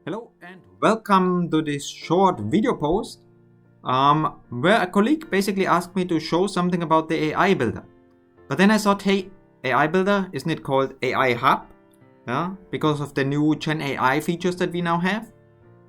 Hello and welcome to this short video post where a colleague basically asked me to show something about the AI builder. But then I thought, hey, AI builder, isn't it called AI Hub? Yeah, because of the new GenAI features that we now have.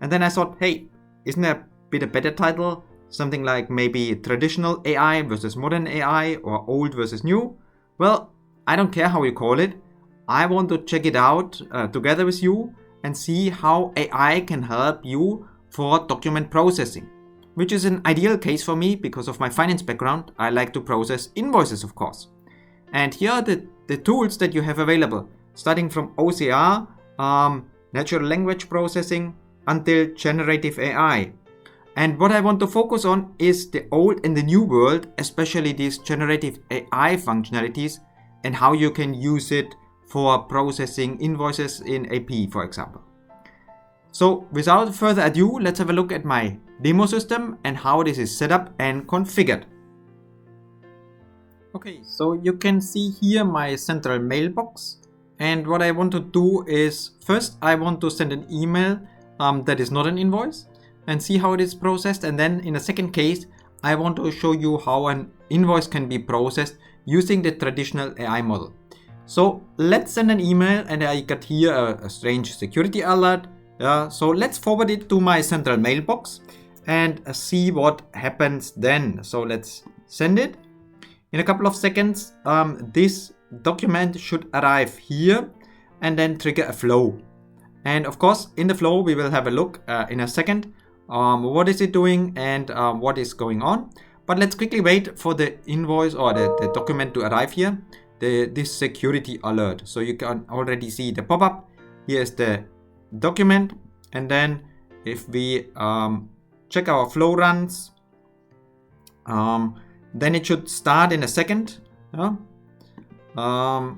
And then I thought, hey, isn't there a bit a better title? Something like maybe traditional AI versus modern AI or old versus new? Well, I don't care how you call it. I want to check it out together with you and see how AI can help you for document processing, which is an ideal case for me because of my finance background. I like to process invoices, of course. And here are the tools that you have available, starting from OCR, natural language processing, until generative AI. And what I want to focus on is the old and the new world, especially these generative AI functionalities and how you can use it for processing invoices in AP, for example. So without further ado, let's have a look at my demo system and how this is set up and configured. Okay, so you can see here my central mailbox. And what I want to do is, first I want to send an email that is not an invoice and see how it is processed. And then in a second case, I want to show you how an invoice can be processed using the traditional AI model. So let's send an email, and I got here a strange security alert. So let's forward it to my central mailbox and see what happens then. So let's send it. In a couple of seconds, this document should arrive here and then trigger a flow. And of course, in the flow, we will have a look in a second. What is it doing and what is going on? But let's quickly wait for the invoice or the document to arrive here. This security alert. So you can already see the pop-up. Here's the document. And then if we check our flow runs, then it should start in a second. Now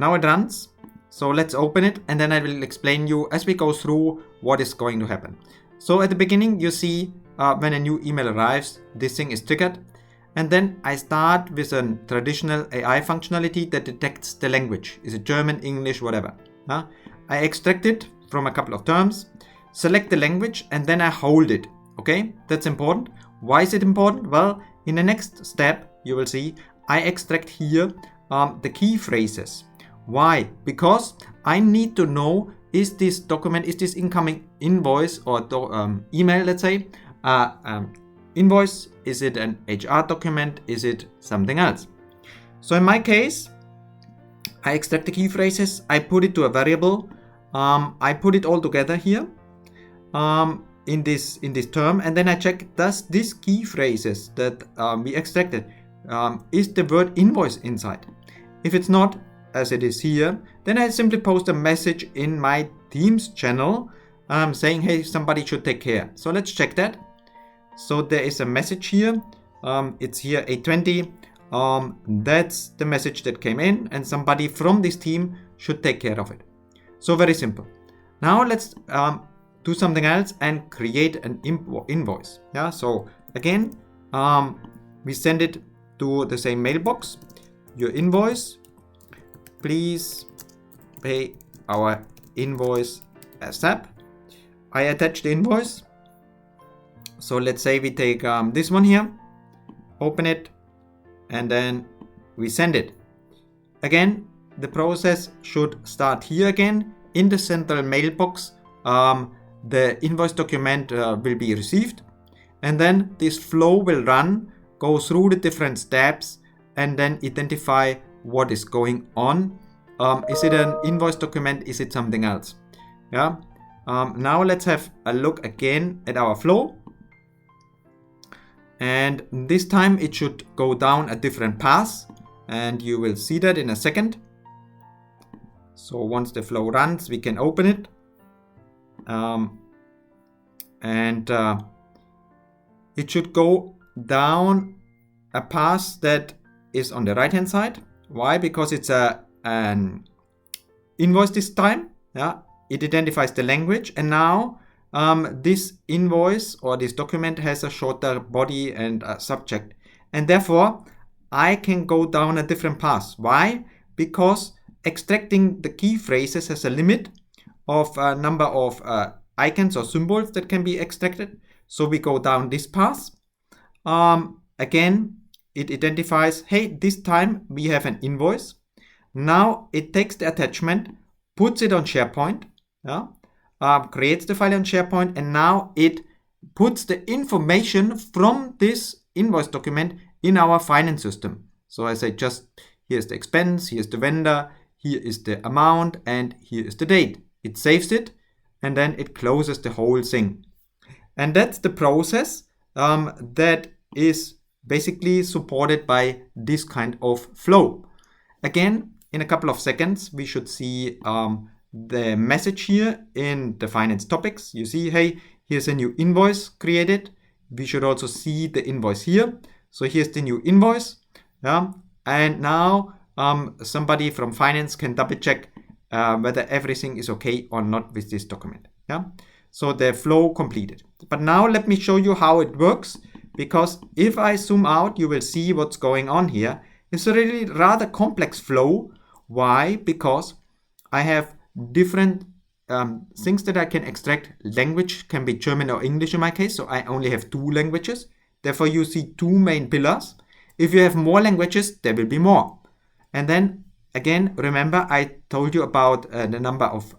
it runs. So let's open it, and then I will explain you as we go through what is going to happen. So at the beginning, you see when a new email arrives, this thing is triggered. And then I start with a traditional AI functionality that detects the language. Is it German, English, whatever? I extract it from a couple of terms, select the language, and then I hold it. Okay, that's important. Why is it important? Well, in the next step, you will see I extract here the key phrases. Why? Because I need to know, is this document, is this incoming invoice or email, let's say, invoice? Is it an HR document? Is it something else? So in my case, I extract the key phrases, I put it to a variable, I put it all together here in this term, and then I check, does this key phrases that we extracted, is the word invoice inside? If it's not, as it is here, then I simply post a message in my Teams channel saying, hey, somebody should take care. So let's check that. So there is a message here. It's here 8:20. That's the message that came in, and somebody from this team should take care of it. So very simple. Now let's do something else and create an invoice. Yeah. So again, we send it to the same mailbox. Your invoice. Please pay our invoice ASAP. I attach the invoice. So let's say we take this one here, open it, and then we send it. Again, the process should start here again. In the central mailbox, the invoice document will be received. And then this flow will run, go through the different steps, and then identify what is going on. Is it an invoice document? Is it something else? Yeah. Now let's have a look again at our flow. And this time it should go down a different path, and you will see that in a second. So once the flow runs, we can open it. It should go down a path that is on the right hand side. Why? Because it's an invoice this time. Yeah, it identifies the language, and now this invoice or this document has a shorter body and a subject, and therefore I can go down a different path. Why? Because extracting the key phrases has a limit of number of icons or symbols that can be extracted. So we go down this path. Again, it identifies, hey, this time we have an invoice. Now it takes the attachment, puts it on SharePoint, creates the file on SharePoint, and now it puts the information from this invoice document in our finance system. So I say, just here's the expense, here's the vendor, here is the amount, and here is the date. It saves it, and then it closes the whole thing. And that's the process that is basically supported by this kind of flow. Again, in a couple of seconds, we should see the message here in the finance topics. You see, hey, here's a new invoice created. We should also see the invoice here. So here's the new invoice. And now somebody from finance can double check whether everything is okay or not with this document. So the flow completed. But now let me show you how it works, because if I zoom out, you will see what's going on here. It's a really rather complex flow. Why? Because I have different things that I can extract. Language can be German or English in my case, so I only have 2 languages. Therefore, you see 2 main pillars. If you have more languages, there will be more. And then again, remember I told you about the number of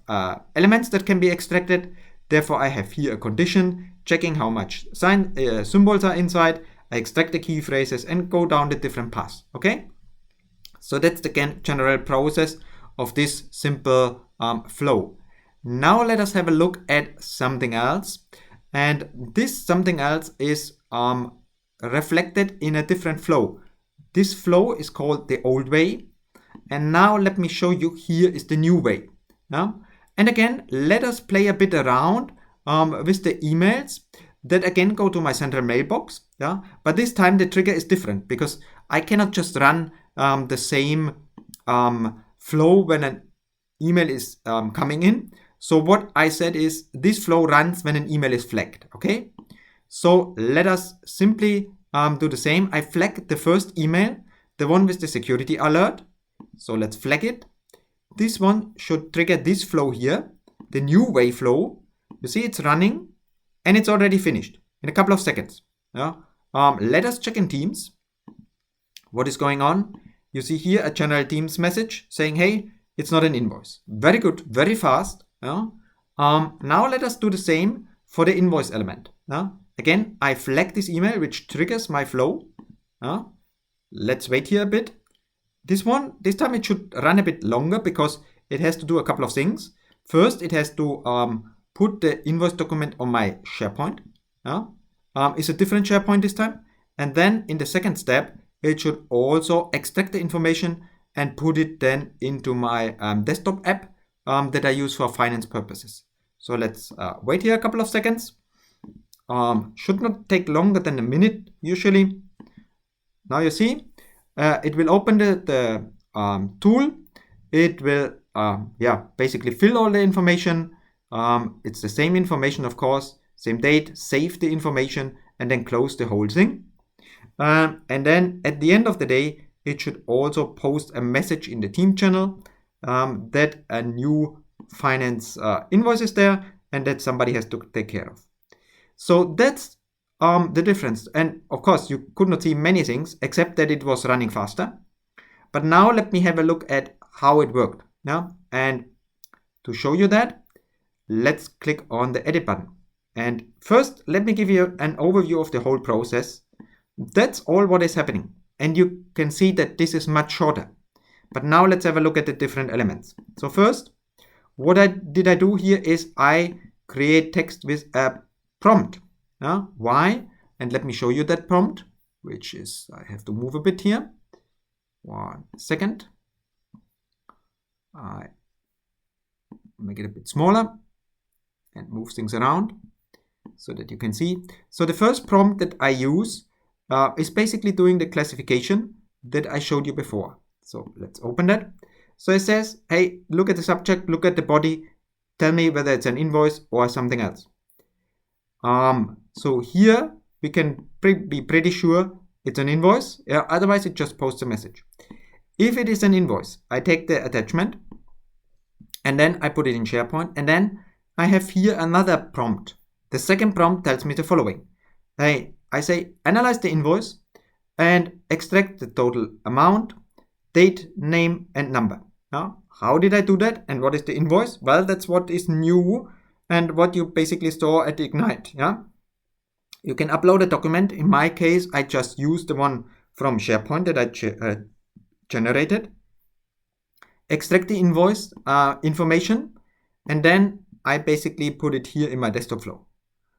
elements that can be extracted. Therefore, I have here a condition checking how much symbols are inside. I extract the key phrases and go down the different paths. Okay? So that's the general process of this simple flow. Now let us have a look at something else. And this something else is reflected in a different flow. This flow is called the old way. And now let me show you, here is the new way. And again, let us play a bit around with the emails that again go to my central mailbox. But this time the trigger is different, because I cannot just run the same flow when an email is coming in. So what I said is, this flow runs when an email is flagged. Okay, so let us simply do the same. I flag the first email, the one with the security alert. So let's flag it. This one should trigger this flow here, the new way flow. You see it's running and it's already finished in a couple of seconds. Let us check in Teams what is going on. You see here a general Teams message saying, hey, it's not an invoice. Very good, very fast. Now let us do the same for the invoice element. Again, I flag this email, which triggers my flow. Let's wait here a bit. This time it should run a bit longer, because it has to do a couple of things. First, it has to put the invoice document on my SharePoint. It's a different SharePoint this time. And then in the second step, it should also extract the information and put it then into my desktop app that I use for finance purposes. So let's wait here a couple of seconds. Should not take longer than a minute usually. Now you see, it will open the tool. It will basically fill all the information. It's the same information, of course, same date, save the information, and then close the whole thing. And then at the end of the day, it should also post a message in the team channel that a new finance invoice is there and that somebody has to take care of. So that's the difference. And of course, you could not see many things except that it was running faster. But now let me have a look at how it worked. And to show you that, let's click on the edit button. And first, let me give you an overview of the whole process. That's all what is happening. And you can see that this is much shorter. But now let's have a look at the different elements. So first, what did I do here is I create text with a prompt. Why? And let me show you that prompt, which is, I have to move a bit here. 1 second. I make it a bit smaller and move things around so that you can see. So the first prompt that I use is basically doing the classification that I showed you before. So let's open that. So it says, hey, look at the subject, look at the body, tell me whether it's an invoice or something else. So here we can be pretty sure it's an invoice. Otherwise, it just posts a message. If it is an invoice, I take the attachment and then I put it in SharePoint, and then I have here another prompt. The second prompt tells me the following. I say analyze the invoice and extract the total amount, date, name, and number. Now, how did I do that? And what is the invoice? Well, that's what is new and what you basically store at Ignite. Yeah, you can upload a document. In my case, I just used the one from SharePoint that I generated. Extract the invoice information, and then I basically put it here in my desktop flow.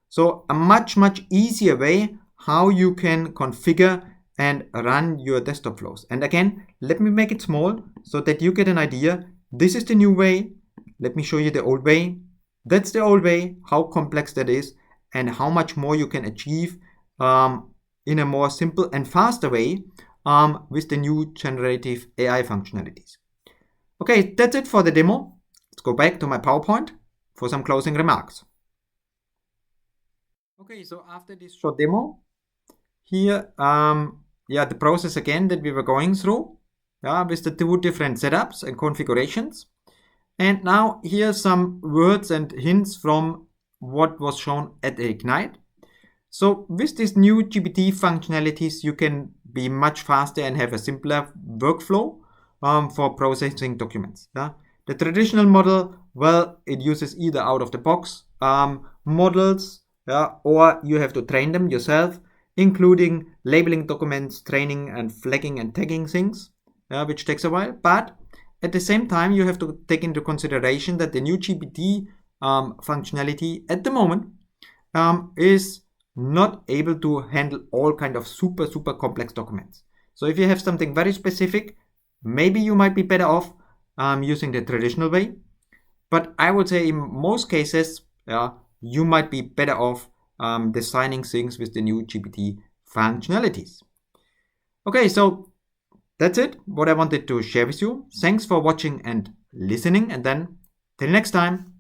So a much easier way how you can configure and run your desktop flows. And again, let me make it small so that you get an idea. This is the new way. Let me show you the old way. That's the old way, how complex that is, and how much more you can achieve in a more simple and faster way with the new generative AI functionalities. Okay, that's it for the demo. Let's go back to my PowerPoint for some closing remarks. Okay, so after this short demo, here, the process again that we were going through, with the two different setups and configurations. And now here's some words and hints from what was shown at Ignite. So with these new GPT functionalities, you can be much faster and have a simpler workflow for processing documents. The traditional model, well, it uses either out of the box models, or you have to train them yourself, including labeling documents, training and flagging and tagging things, which takes a while. But at the same time, you have to take into consideration that the new GPT functionality at the moment is not able to handle all kind of super complex documents. So if you have something very specific, maybe you might be better off using the traditional way. But I would say in most cases, you might be better off designing things with the new GPT functionalities. Okay, so that's it, what I wanted to share with you. Thanks for watching and listening, and then till next time.